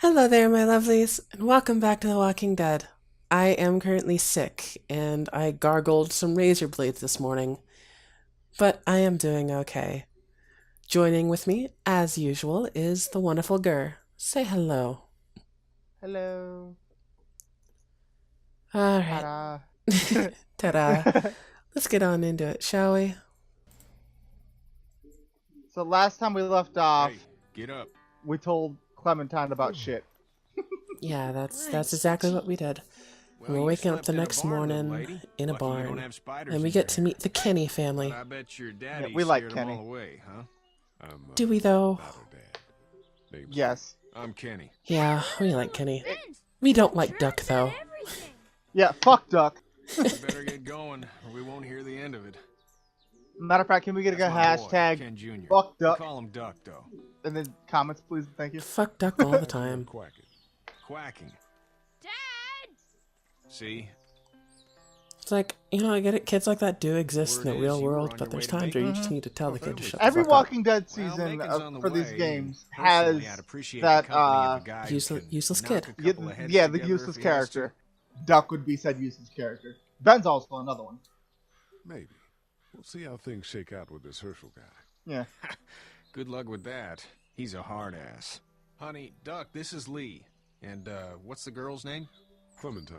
Hello there, my lovelies, and welcome back to The Walking Dead. I am currently sick, and I gargled some razor blades this morning, but I am doing okay. Joining with me, as usual, is the wonderful Gur. Say hello. Hello. Alright. Ta-da. Ta-da. Let's get on into it, shall we? So last time we left off, Hey, get up. we told Clementine about shit. Yeah, that's exactly what we did. Well, We're you waking up slept the in a next barn, little morning lady. in a Lucky you don't barn, have spiders and we in get your to meet hair. the Kenny But family. I bet your daddy we like scared 'em Kenny. all away, huh? Do we, though? Not her dad. Name's Yes. I'm Kenny. Yeah, we like Kenny. We don't like Duck, though. Yeah, fuck Duck. We better get going, or we won't hear the end of it. Matter of fact, can we get a That's my boy, hashtag Ken Jr. fuck We Duck? call him Duck, though. And then comments, please. Thank you. Fuck Duck all the You're time. quacking. Quacking. Dad! See? It's like, I get it, kids like that do exist in Word the is real you were world, on but your there's way to times where you Macon? just need to tell the kid to shut the Every fuck Walking Dead Well, season Macon's on the for these way, games and has personally, I'd appreciate that, the company of a guy who useless- can useless knock kid. a couple of heads the together useless if he has to. character. Duck would be said useless character. Ben's also another one. Maybe. We'll see how things shake out with this Herschel guy. Yeah. Good luck with that. He's a hard ass. Honey, Duck, this is Lee. And, what's the girl's name? Clementine.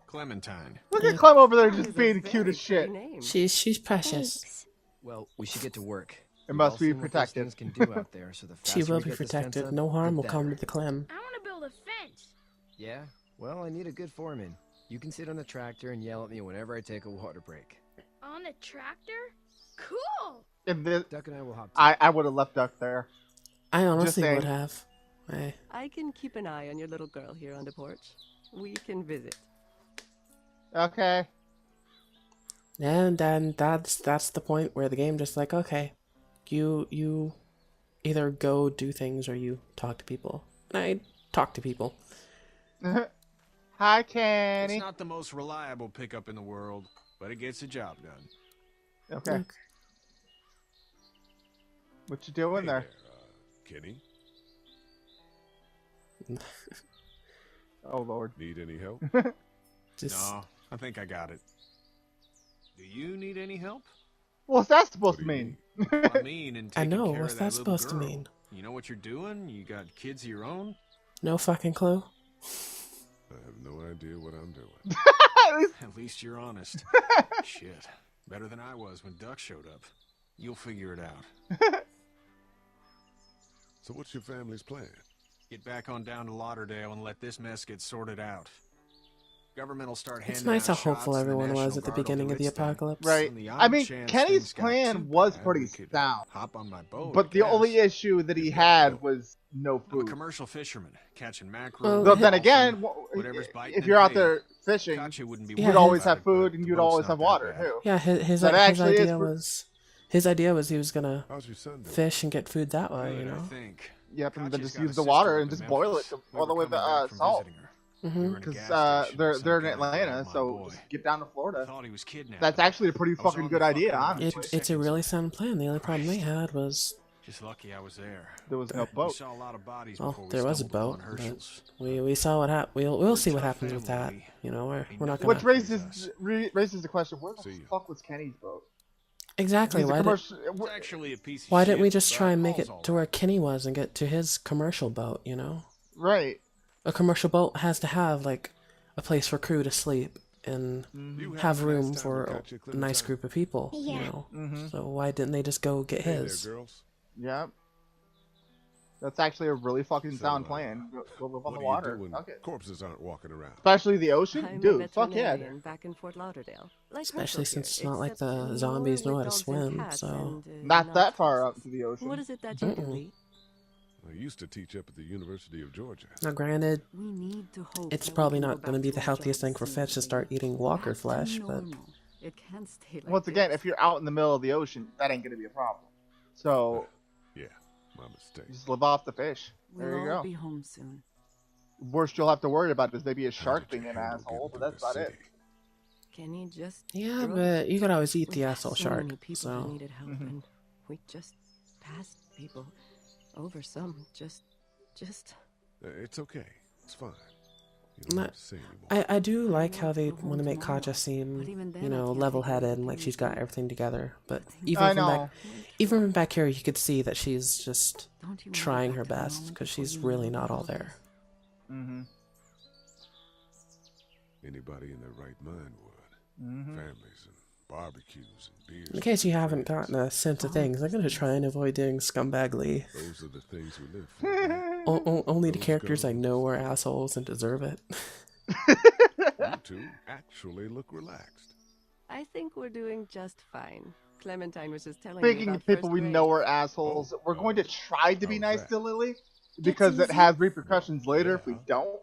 Clementine. Look at Clem over there just being cute as shit. up. She's precious. Well, we should get to work. It We've must all be seen what those protected. things can do out there, so the She faster will we be get this fence protected. up, No harm the will come to better. the Clem. I want to build a fence. Yeah? Well, I need a good foreman. You can sit on the tractor and yell at me whenever I take a water break. On a tractor? Cool! And the, Duck and I will hop. I would have left Duck there. I honestly saying. would have. I can keep an eye on your little girl here on the porch. We can visit. Okay. And then that's the point where the game just like, okay, you either go do things or you talk to people. And I talk to people. Hi, It's Kenny. not the most reliable pickup in the world, but it gets the job done. Okay. What you doing Hey there? Kenny, Oh, Lord. need any help? Just No, I think I got it. Do you need any help? What's that supposed to What do you mean? I mean, in I taking know, care what's of that little supposed to girl. mean? You know what you're doing? You got kids of your own? no fucking clue. I have no idea what I'm doing. At least- At least you're honest. Shit. Better than I was when Duck showed up. You'll figure it out. So what's your family's plan? Get back on down to Lauderdale and let this mess get sorted out. Government will start handing It's nice how out hopeful shots, and the everyone was National at the Guard will beginning do of the its thing. apocalypse. Right. On the I odd mean, chance Kenny's things got plan too was bad, pretty we could sound. hop on my boat, But I the only guess. issue that he had was no I'm a food. commercial fisherman, catching mackerel. Well, But then dolphin, again, whatever's biting if and you're out paid. there fishing, Gotcha wouldn't be Yeah, you'd worried always about have it, but food and the you'd boat's always not have that water, bad. too. Yeah, his That actually idea is- was his idea was he was gonna How's your son doing? fish and get food that way, Good, you I know. think. Yep, and then Gotcha's just got a use the sister water up and in just boil it Memphis. We all the were way with coming back from salt. visiting her. Mm-hmm. We were in a Because gas station they're and some in guy Atlanta, grabbed my so boy. just get down to Florida. Thought he was kidnapped. That's actually a pretty I was fucking on good the idea, fucking honestly. line. It's a really sound plan. The only problem they had was Just lucky I was there. There was no We boat. saw a lot of bodies well, before we there was a stumbled boat, upon but Herschel's. we saw what happened. We'll see what Tough happens with that. family. You know, we're Ain't not nothing gonna Which Us. raises the question: where the See ya. fuck was Kenny's boat? exactly. He's a Why did commercial. It's actually a piece of why shit, didn't we just but try and make all's it all to right. where Kenny was and get to his commercial boat? You know, Right. a commercial boat has to have like a place for crew to sleep and You have having a room nice time for with Gotcha, a nice Clementine? group of people. You Yeah. know, Mm-hmm. so why didn't they just go get Hey his? there, girls. Yep. That's actually a really fucking So, sound plan. Go live on What the are you water. doing? Fuck it. Corpses aren't walking around. Especially the ocean, I'm a dude. Fuck yeah. veterinarian back in Fort Lauderdale. Like Especially Herschel since here, it's not like except the more zombies know with how to dogs and swim, cats so and, Not that far up horses. to the ocean. What is it that you do, Mm-mm. Lee? I used to teach up at the University of Georgia. now granted, We need to hope it's that we probably can not go going to back be to the our healthiest thing jobs for Fetch to soon. start eating walker Back to flesh, but normal. It can't stay like Once again, this. if you're out in the middle of the ocean, that ain't gonna be a problem. So Yeah, my mistake. just live off the fish. We'll There you all go. be home soon. Worst you'll have to worry about is maybe a How shark did you being an handle asshole, but getting that's about through the it. city? Kenny just yeah, drove. but you could always eat We the passed asshole so shark. many people So who needed help, Mhm. and we just passed people over some. Just It's okay. It's fine. You don't Nah, have to say anymore. I do like how they Go home want to make tomorrow, Katja seem, but even then you I know, can't level-headed take and like she's got anything. everything together. But I know. even from back here, you could see that she's just Don't you want trying back her to the best moment because before she's you really know not all all this? there. Mm-hmm. Anybody in their right mind would. Mm-hmm. Families and barbecues and beers. In case you and haven't friends. gotten a sense of things, I'm gonna try and avoid doing Scumbag Lee. Those are the things we live for. Right? Only the Those characters I girls. know are assholes and deserve it. You two actually look relaxed. I think we're doing just fine. Clementine was just telling me Speaking about of people first we grade. know are assholes, Oh, we're going to try to be how's nice that? to Lily because it easy. has repercussions later if we Yeah. don't.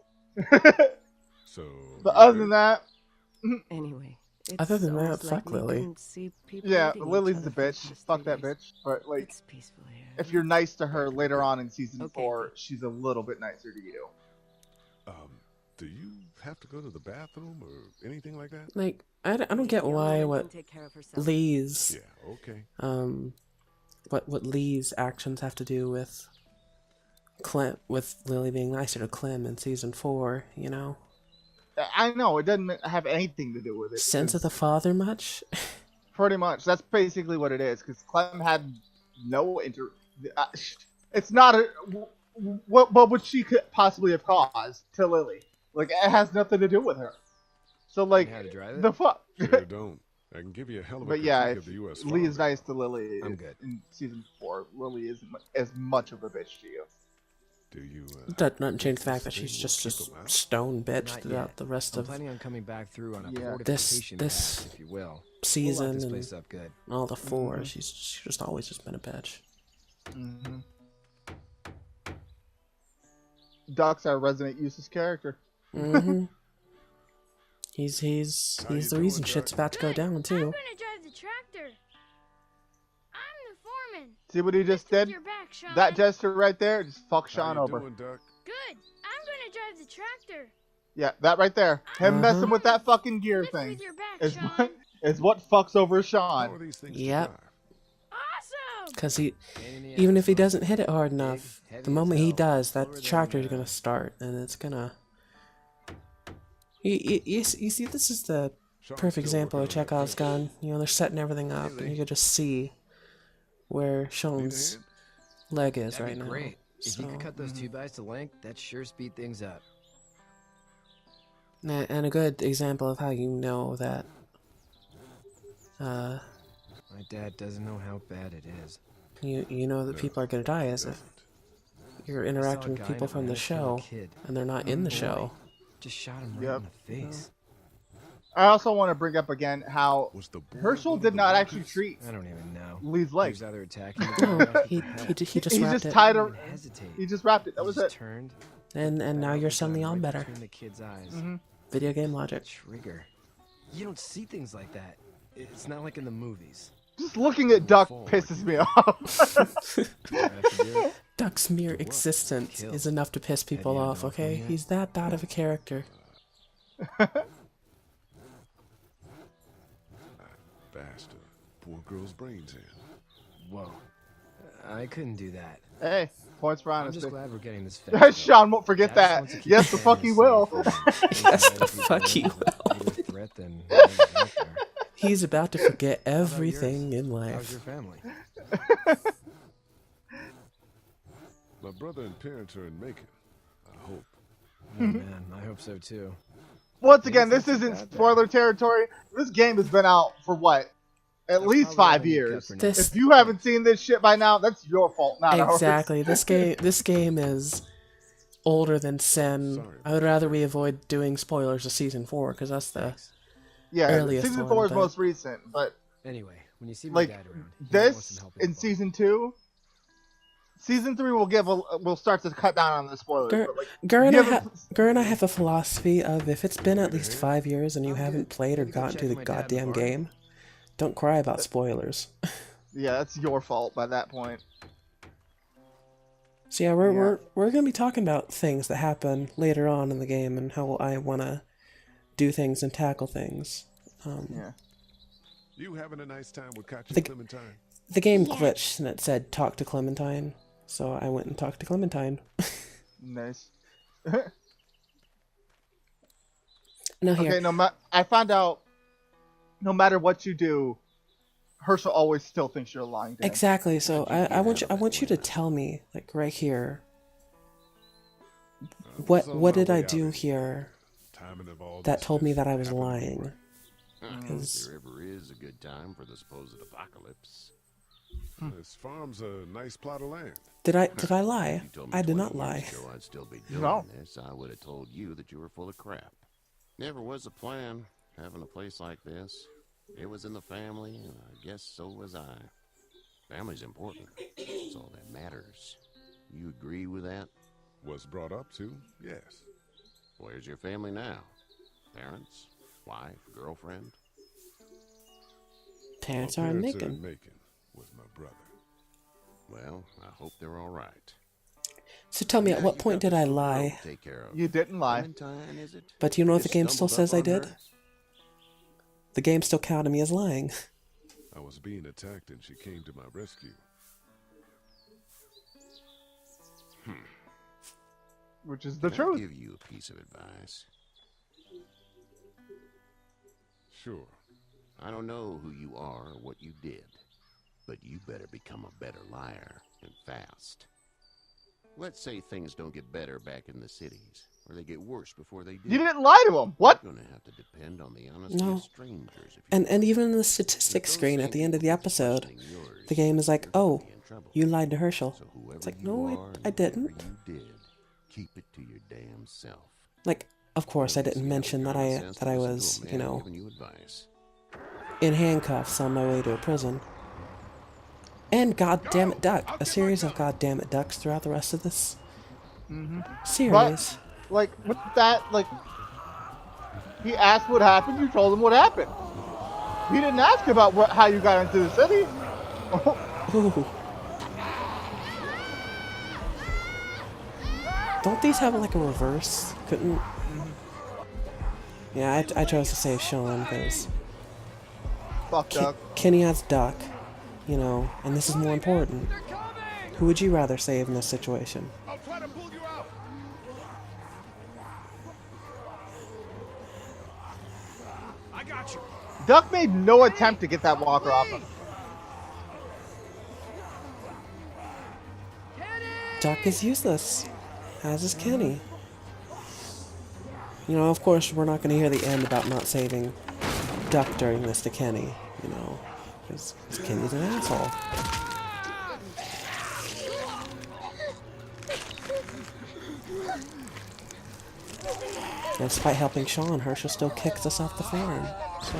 So. But you other good? than that, Anyway, Other it's than that, almost like fuck we Lily. didn't see people yeah, hating each Lily's other the for the bitch. past Fuck 3 that days. bitch. But like, It's peaceful here. if you're nice to her later on in season Okay, 4, okay. she's a little bit nicer to you. Do you have to go to the bathroom or anything like that? Like, I don't get why Lily what can take care of herself. Lee's Yeah, okay. what Lee's actions have to do with with Lily being nicer to Clem in season 4, you know? I know it doesn't have anything to do with it. Sense of the because father much? pretty much that's basically what it is. Because Clem had no it's not a. What would she could possibly have caused to Lily? Like it has nothing to do with her. So like How to drive it? the fuck. Sure don't. I can give you a hell of a But critique yeah, of if the U.S. Lee is farm nice to Lily I'm good. in season 4, Lily isn't as much of a bitch to you. Do you? That doesn't change the think fact that this she's thing just will a keep 'em out? stone bitch Not throughout yet. the rest I'm of planning on coming back through on a Yeah. fortification This- pass, if you will. We'll lock season this and place up good. all the 4. She's just always just been a bitch. Mm-hmm. Doc's our resident useless character. Mm-hmm. he's How you the doing, reason Doc? shit's about to go Good. down I'm too. gonna drive the tractor. I'm the foreman. See what he just With did? your back, Sean. That gesture right there, just fuck How Sean you over. doing, Doc? Good. I'm gonna drive the tractor. Yeah, that right there. Him Uh-huh. messing with that fucking gear Lift thing with your back, is Sean. what, is what fucks over How Sean. are these things Yep. to drive? Awesome. Because Pain in the even ass, if he huh? doesn't hit it hard enough, heavy the as moment he hell. does, Slower that than, tractor is gonna start, and it's gonna. You see, this is the Sean's perfect still example of working on that Chekhov's fence. gun. You know, they're setting everything up, and you could just see where Need a Sean's hand? leg is That'd right be now. great. If you So- could cut those 2 bys to length, that'd sure speed things up. And a good example of how you know that My dad doesn't know how bad it is. you know that No, people are gonna die is if you're interacting with people from the show and they're not in the show. Just shot him right Yep. in the face. I also want to bring up again how Was the boy Herschel one of did the not workers? actually treat I don't even know. Lee's He leg. was either attacking me No, or right he with the he, head. he just He wrapped just it, tied He her. didn't even hesitate. He just wrapped it. That He was just it. turned. and now that you're was suddenly right on better. Between the kid's eyes. Mm-hmm. Video game logic. Trigger. You don't see things like that. It's not like in the movies. Just looking at Duck pisses me off. All I have to do, Duck's mere Do what? existence Kill. is enough to piss people you off, know okay? from He's that bad of a character. Bastard. Poor girl's brains in. whoa. I couldn't do that. Hey, points for I'm honesty. just glad we're getting this fixed. Sean won't forget Dad just that. wants to keep Yes, the family fuck he safe will. and Yes, letting the people fuck he know will. bigger threat than whatever's out there. He's about to forget How about everything yours? in How's life. your family? My brother and parents are in Macon. I hope. Oh, man, I hope so too. Once again, It's this not too isn't bad, though. spoiler territory. This game has been out for what? At That's least probably 5 all you got years. for now. This- If you haven't seen this shit by now, that's your fault, not ours. Exactly. This game is older than sin. Sorry. I would rather we avoid doing spoilers of season 4 because that's the Yeah, earliest season one, 4 is but- most recent, but Anyway, when you see my like dad around, he might want some this help in with the season 2, season 3 will start to cut down on the spoilers. Gur- but like, Gur and, you I haven't- Gur and I have a philosophy of if it's been at least 5 years and you haven't played or Maybe go gotten check to the my dad in the goddamn barn. game, don't cry about spoilers. yeah, that's your fault by that point. So yeah, we're gonna be talking about things that happen later on in the game and how I wanna do things and tackle things. Yeah. You having a nice time with Katya The- Clementine? The game Yeah. glitched and it said talk to Clementine, so I went and talked to Clementine. Nice. No, here. Okay, I found out no matter what you do, Herschel always still thinks you're lying to him. Exactly. So How'd you get I want out you of I want you to Atlanta? tell me, like right here, I was what on what my did I way out do anyway. here Timing of all that this told me just that I was happened to be lying? right. If 'Cause- there ever is a good time for the supposed apocalypse. This farm's a nice plot of land. Did I lie? You told me I did 20 not years lie. ago I'd still be doing No. this. I would have told you that you were full of crap. Never was a plan, having a place like this. It was in the family, and I guess so was I. Family's important. It's all that matters. You agree with that? Was brought up to, yes. Where's your family now? Parents? Wife? Girlfriend? Parents My are in parents are Macon. in Macon with my brother. Well, I hope they're all right. So tell me, at Now what you point got did I this little girl lie? to take care of. You didn't lie. Clementine, is it? But you know what You the game still stumbled says up I on did? her? The game still counted me as lying. I was being attacked and she came to my rescue. Which is the Can I truth. give you a piece of advice? Sure. I don't know who you are or what you did, but you better become a better liar, and fast. Let's say things don't get better back in the cities, or they get worse before they do. You didn't lie to him. What? You're gonna have to depend on the honesty No. of strangers. If you And even in the If statistics those screen same at the end of the people keep episode, questioning yours, the game is like, you're gonna oh, be in trouble. you lied to Herschel. So whoever It's like, you no, are and I didn't. whatever you did, keep it to your damn self. Like, of course, I Doesn't didn't seem mention that common I sense that to I listen was, to a you man know, giving you advice. in handcuffs on my way to a prison. And God damn it, Duck, a series of God damn it ducks throughout the rest of this series. Like, with that, like, he asked what happened, you told him what happened. He didn't ask about how you got into the city. Ooh. Don't these have like a reverse? Couldn't. Yeah, I chose to save Sean because Fuck Duck. Kenny has Duck, you know, and this is more important. Who would you rather save in this situation? I'll try to pull you out. I got you. Duck made no attempt to get that walker off him. Duck is useless, as is Kenny. You know, of course, we're not going to hear the end about not saving Duck during this to Kenny, you know, because Kenny's an asshole. And despite helping Sean, Herschel still kicks us off the farm. So,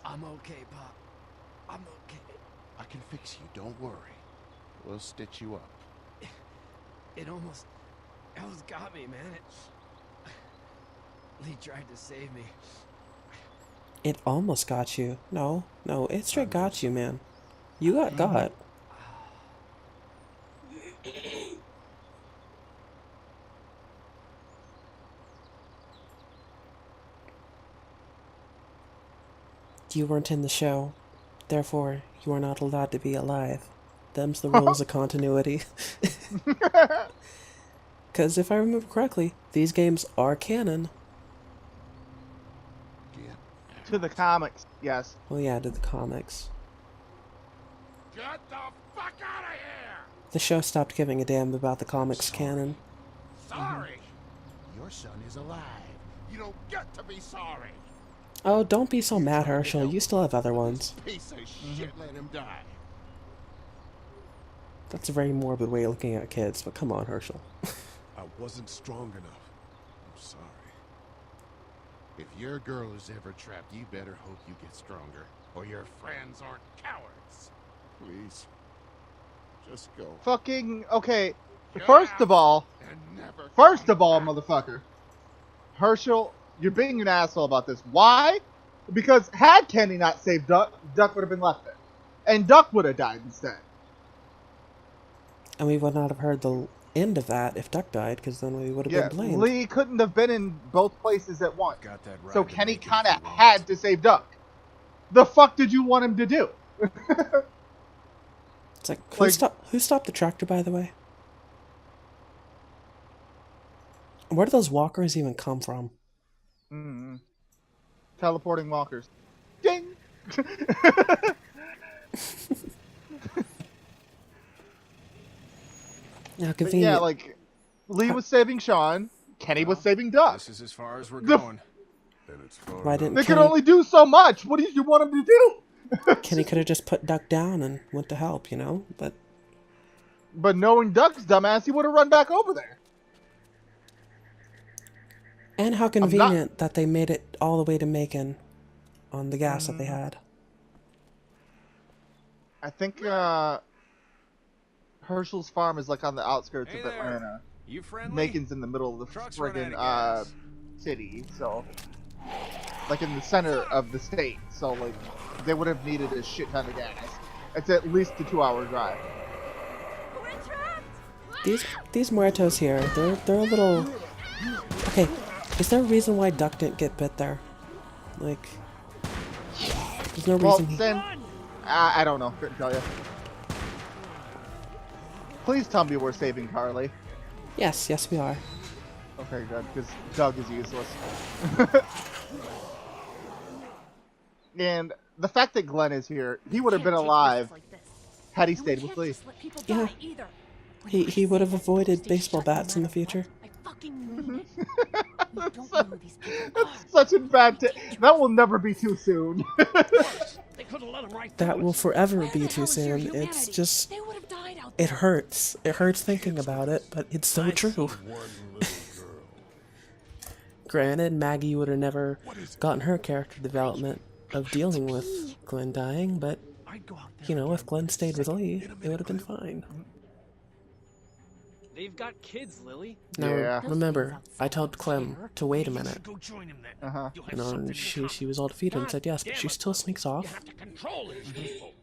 I'm okay, Pop. I'm okay. I can fix you, don't worry. We'll stitch you up. It almost got me, man. Lee tried to save me. it almost got you. No, it straight got you, man. You got. You weren't in the show, therefore you are not allowed to be alive. Them's the rules of continuity. Because if I remember correctly, these games are canon. Get To the comics, yes. Well, yeah, to the comics. Get the fuck out of here! The show stopped giving a damn about the comics canon. Sorry. Your son is alive. You don't get to be sorry. Oh, don't be so mad, Herschel. You still have other ones. Piece of shit, let him die. That's a very morbid way of looking at kids, but come on, Herschel. I wasn't strong enough. I'm sorry. If your girl is ever trapped, you better hope you get stronger, or your friends aren't cowards. Please. Just go. Fucking, okay. First of all, And never motherfucker. Herschel, you're being an asshole about this. Why? Because had Kenny not saved Duck, Duck would have been left there. And Duck would have died instead. And we would not have heard the end of that if Duck died, because then we would have Yeah, been blamed. Lee couldn't have been in both places at once. Got that right. So to Kenny make it kind if of you want. had to save Duck. The fuck did you want him to do? It's like, Like- who stopped the tractor, by the way? Where do those walkers even come from? Teleporting walkers. Ding! Now, But convenient. yeah, like, Lee was saving Sean, Kenny was saving Duck. This is as far as we're The- going. And it's far Why didn't They could Kenny, only do so much. What do you want him to do? Kenny could have just put Duck down and went to help, you know? But But knowing Duck's dumbass, he would have run back over there. and how convenient that they made it all the way to Macon on the gas that they had. I think Herschel's farm is like on the outskirts Hey of there. Atlanta. You friendly? Macon's in the middle of the Truck's run friggin' out of gas. city, so like in the center of the state. So like they would have needed a shit ton of gas. It's at least a 2-hour drive. We're trapped! These muertos here, they're a little. Okay, is there a reason why Duck didn't get bit there? Like, there's no Well, reason he. then I don't know. Couldn't tell you. Please tell me we're saving Carly. Yes, we are. Okay, good, because Doug is useless. And the fact that Glenn is here, he would have been alive had he stayed with Lee. Yeah. He would have avoided baseball bats in the future. I fucking mean it. You don't know who these people are. That's such a bad. That will never be too soon. That will forever be too soon. It's just. They would have died out It there. hurts. It hurts thinking about it, but it's so true. Granted, Maggie would have never gotten her character development of dealing with Glenn dying, but, you know, if Glenn stayed with Lee, it would have been fine. They've got kids, Lily. Now, Yeah. remember, I told Clem to wait a minute. Go join him then. Uh-huh. You'll have You know, something and in she was all defeated and said yes, but she still sneaks You off. have to control these people.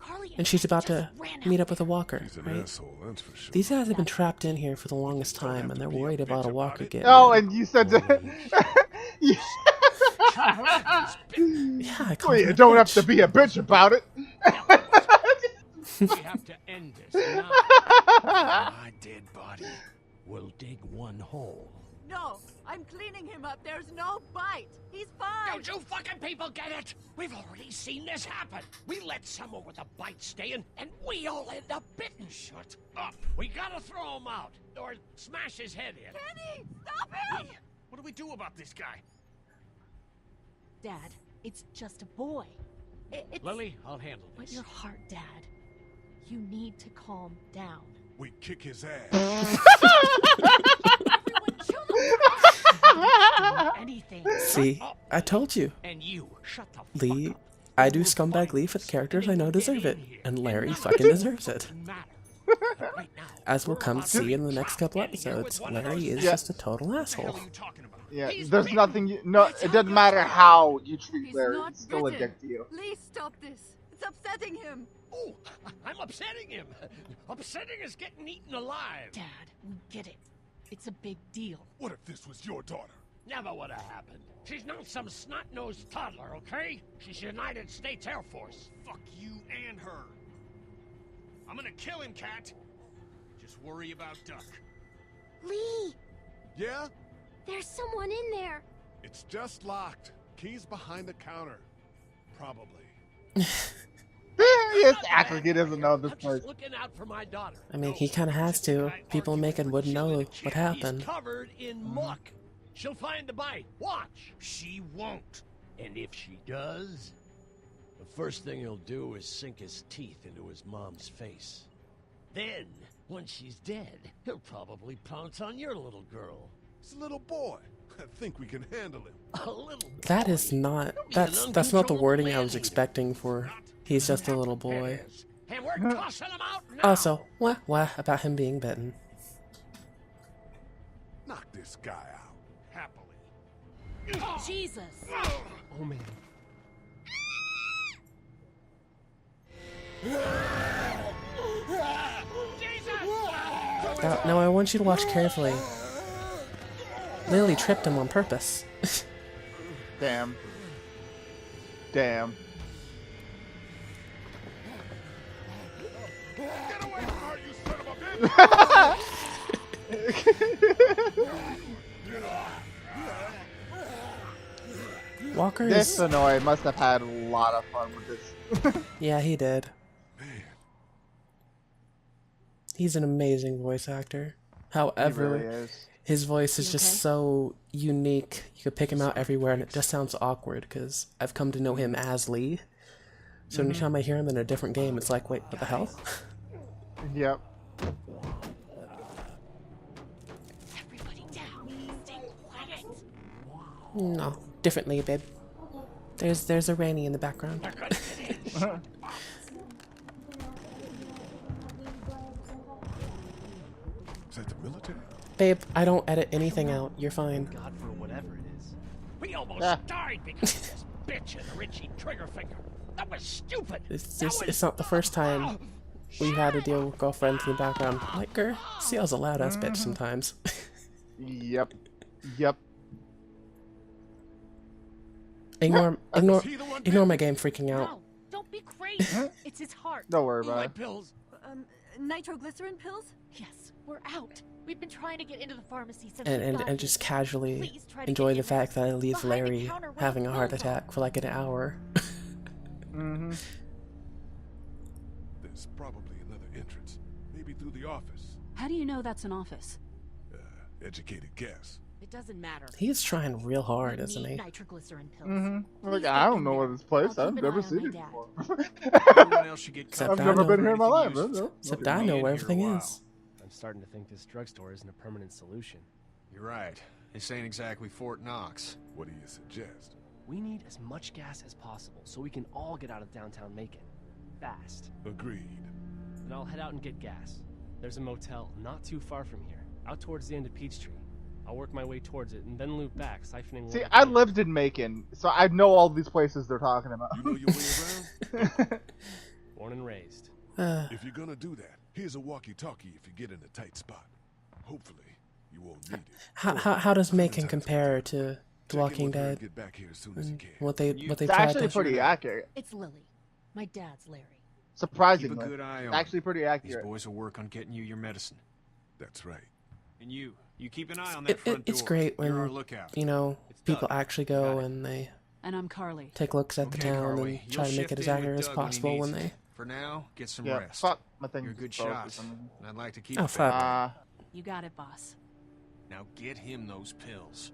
Carly And she's about Jack to just ran out meet up with a walker, He's an right? asshole, that's for sure. These guys have been trapped in here for the longest time, and they're worried about a walker getting Oh, in. and you said that. Yeah, I called Well, her you a don't have bitch. to be a bitch about it. We have to end this now. My dead body. We'll dig one hole. No, I'm cleaning him up. There's no bite. He's fine. Don't you fucking people get it? We've already seen this happen. We let someone with a bite stay in, and we all end up bitten. Shut up. We gotta throw him out, or smash his head in. Kenny, stop him! What do we do about this guy? Dad, it's just a boy. It's... Lily, I'll handle But this. your heart, Dad. You need to calm down. We kick his ass. Everyone chill the anything. See, I told you. And you, shut the fuck Lee, up. I do scumbag Lee for the characters I know deserve it, and Larry fucking deserves it. Right now, As we'll come to see in the next couple episodes, Larry is Yeah. just a total What the asshole. hell are you talking about? Yeah, He's there's bitten. nothing. No, it doesn't matter how you treat He's Larry. not He's still a bitten. dick to you. Please stop this. It's upsetting him. Oh, I'm upsetting him. Upsetting is getting eaten alive. Dad, we get it. It's a big deal. What if this was your daughter? Never would have happened. She's not some snot-nosed toddler, okay? She's United States Air Force. Fuck you and her. I'm gonna kill him, Cat. Just worry about Duck. Lee, Yeah? there's someone in there. It's just locked. Keys behind the counter. Probably. He just acts like he doesn't know this I'm place. just looking out for my daughter. I mean, he kind of has to. People in Macon wouldn't know what happened. He's covered in muck. She'll find the bite. Watch. She won't. And if she does, the first thing he'll do is sink his teeth into his mom's face. Then, when she's dead, he'll probably pounce on your little girl. He's a little boy. I think we can handle him. A little That is not. That's not the wording I was expecting for. He's just a little boy. And we're tossing him out now. Also, wah about him being bitten. Knock this guy out. Happily. Jesus. Oh man. Now I want you to watch carefully. Lily tripped him on purpose. Damn. Damn. Get away from her, you son of a bitch! Walker This is. Sonoy must have had a lot of fun with this. Yeah, he did. Man, He's an amazing voice actor. He However, really is. his voice is You just okay? so unique. You could pick him out everywhere, and it just sounds awkward because I've come to know him as Lee. So anytime I hear him in a different game, it's like, wait, what the hell? Yep. Everybody down. Stay quiet. No, differently, babe. There's a Rainy in the background. is that the military? Babe, I don't edit anything out. You're fine. God for whatever it is. We almost Yeah. died because of this bitch and the Richie Triggerfinger. That was stupid. It's not the first time we've had to deal with girlfriends in the background. Like, girl, see, I was a loud ass bitch sometimes. Yep. Yep. ignore my game freaking out. No, don't be crazy. It's his heart. Don't worry My about it. pills. Nitroglycerin pills? Yes, we're out. We've been trying to get into the pharmacy since And, we and, got and here. just casually Please try to enjoy get the in there. fact that I leave Behind the Larry counter where having the a heart pills are. attack for like an hour. Mm-hmm. There's probably another entrance. Maybe through the office. How do you know that's an office? Educated guess. It doesn't matter. He's trying real hard, We isn't need he? Nitroglycerin pills. Mm-hmm. Like, Please I get don't in know there. what this place. I'll I've keep an never eye on seen my it dad. before. Everyone else should get Except covered. I've never I been know. here in my life. Anything No, no. Except You've I been know here where a everything while. is. I'm starting to think this drugstore isn't a permanent solution. You're right. This ain't exactly Fort Knox. What do you suggest? We need as much gas as possible so we can all get out of downtown Macon. Fast. Agreed. Then I'll head out and get gas. There's a motel not too far from here, out towards the end of Peachtree. I'll work my way towards it and then loop back, siphoning See, water I from it. lived in Macon, so I know all these places they're talking about. You know your way around? Born and raised. If you're gonna do that, here's a walkie-talkie if you get in a tight spot. Hopefully, you won't need it. How does Macon compare to The Check in Walking with her and Dead? Get back here as soon as you And can. what they've It's tried actually to pretty accurate. It's Lily. My dad's Larry. Keep a Surprisingly. good eye on Actually pretty These accurate. boys will work on getting you your medicine. That's right. And you keep an eye on that front door. It's great You're our when lookout. you know It's people Doug. actually Got go it. and they And I'm Carly. take looks at the Okay, town Carly, and try you'll to make shift it as in with accurate as Doug when he possible when needs they. you. For now, get some Yeah, rest. fuck. My thing You're a good broke or shot, something. and I'd like to keep Oh, it fuck. that way. You got it, boss. Now get him those pills.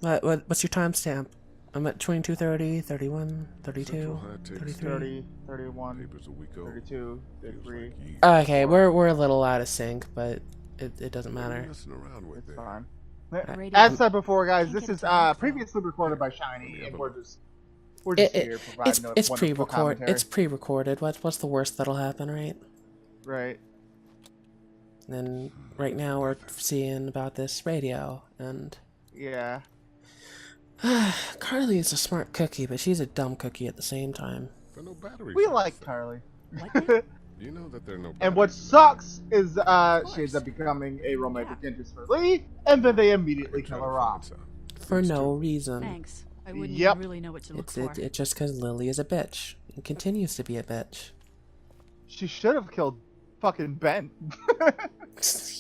What's your timestamp? I'm at 22:30, 31, 32, Central High takes 33. 30, 31, Papers a week old. 32, Feels 33. like years. Okay, we're a little out of sync, but it doesn't What are you matter. messing around with It's there? fine. Radio. As said before, guys, Can't this get is it to work, previously recorded by Shiny, Let me and have a we're look. just here It's providing a it's wonderful pre-record. commentary. It's pre-recorded. What's the worst that'll happen, right? Right. And right now we're seeing about this radio, and Yeah. Carly is a smart cookie, but she's a dumb cookie at the same time. There are no batteries. We in like this Carly. What? You know that there are no batteries. And what sucks is she ends up becoming a romantic interest for Lee, and then they immediately kill her off. For no reason. Thanks. I wouldn't Yep. even really know what to look It's for. it's just because Lily is a bitch and continues to be a bitch. She should have killed fucking Ben.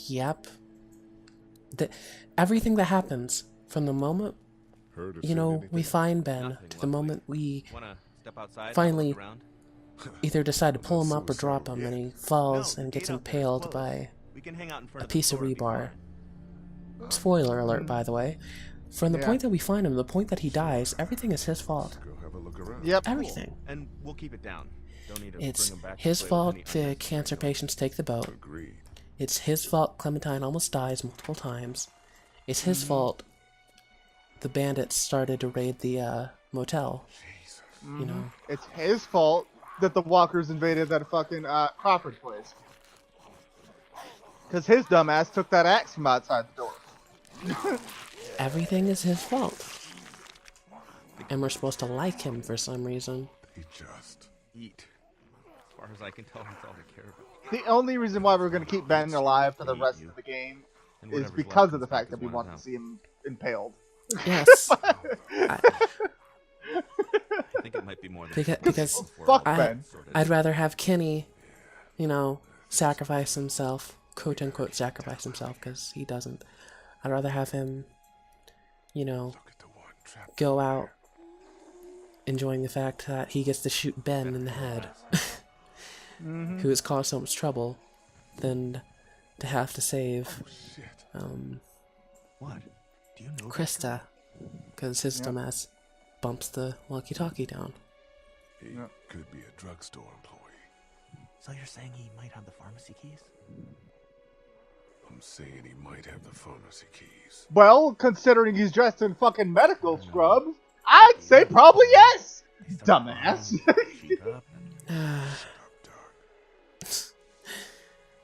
Yep. Everything that happens from the moment you know we find Ben to the moment we finally either decide to pull him up or drop him, and he falls and gets impaled by a piece of rebar. Spoiler alert, by the way. From the Yeah. point that we find him, the point that he dies, everything is his fault. Go have a look around. Yep. Everything. And we'll keep it down. Don't need to It's bring 'em back to his play with fault any the cancer patients take the boat. Agreed. It's his fault Clementine almost dies multiple times. It's his fault the bandits started to raid the motel. You know. It's his fault that the walkers invaded that fucking Crawford place. Because his dumbass took that axe from outside the door. Everything is his fault. And we're supposed to like him for some reason. They just eat. As far as I can tell, that's all they care about. The only reason why we're going to keep Ben alive for the rest of the game And is whatever's because left of the comes back fact that as we one want now. to see him impaled. Yes. I think it might be more than Because Fuck I, Ben. I'd rather have Kenny sacrifice himself, quote unquote sacrifice himself, because he doesn't. I'd rather have him, go out enjoying the fact that he gets to shoot Ben in the head, who has caused so much trouble, than to have to save What? Do you know Krista, because his dumbass bumps the walkie-talkie down. He could be a drugstore employee. So you're saying he might have the pharmacy keys? I'm saying he might have the pharmacy keys. Well, considering he's dressed in fucking medical scrubs, I'd say probably yes. Dumbass.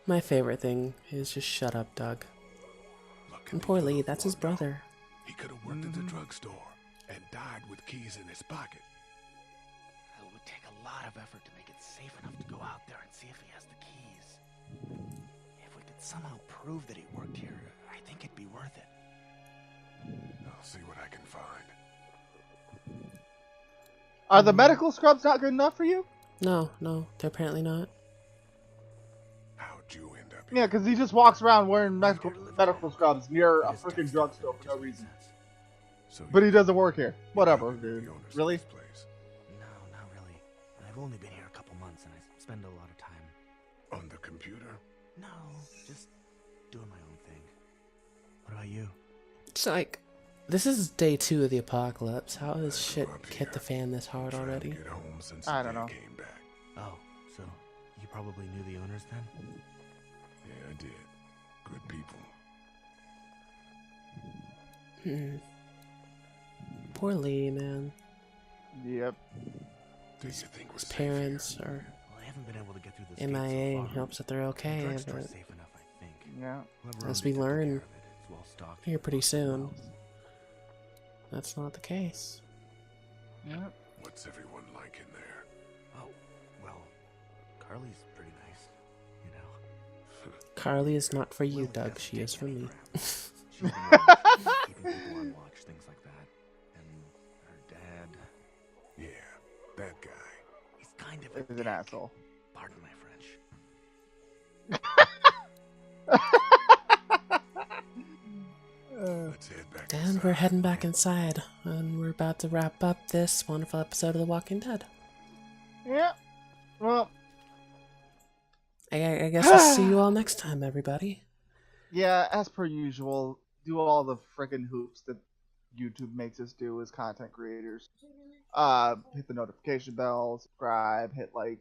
My favorite thing is just shut up, Doug. And poor Lee, that's his brother. He could have worked at the drugstore and died with keys in his pocket. It would take a lot of effort to make it safe enough to go out there and see if he has the keys. If we could somehow prove that he worked here, I think it'd be worth it. I'll see what I can find. Are the medical scrubs not good enough for you? No, they're apparently not. How'd you end up Yeah, because he just walks around wearing medical scrubs near a freaking drugstore for no reason. But he doesn't work here. Whatever, dude. Really? No, not really. I've only been here a couple months and I spend a lot of time. On the computer? No, just doing my own thing. What about you? It's like, this is day 2 of the apocalypse. How has shit hit the fan this hard already? I don't know. Oh, so you probably knew the owners then? Yeah, I did. Good people. Poor Lee, man. Yep. Do you think His parents are Well, I haven't been able to get through this MIA and hopes that they're okay, but drugstore's safe enough, I think. Yeah. Whoever as owns we it took learn care of it. It's well stocked. here pretty soon, that's not the case. Yep. What's everyone like in there? Oh, well, Carly's pretty nice, you know. Carly is not for you, Doug. She is for me. She's been keeping people on watch, things like that. And her dad, Yeah, that guy. he's kind of a He's an asshole. Pardon my French. Let's head back And inside. we're heading back inside, and we're about to wrap up this wonderful episode of The Walking Dead. Yeah. Well, I guess I'll see you all next time, everybody. yeah, as per usual, do all the freaking hoops that YouTube makes us do as content creators. Hit the notification bell, subscribe, hit like,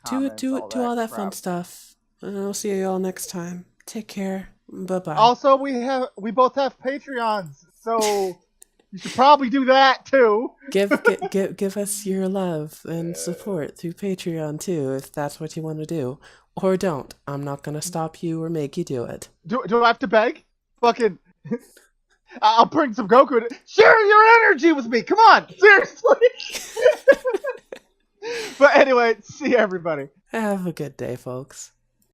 comments, Do all that fun crap. stuff. And I'll see you all next time. Take care. Bye-bye. Also, we both have Patreons, so you should probably do that too. give us your love and support through Patreon too, if that's what you want to do. Or don't. I'm not gonna stop you or make you do it. Do I have to beg? Fucking, I'll bring some Goku. Share your energy with me. Come on, seriously. But anyway, see everybody. Have a good day, folks.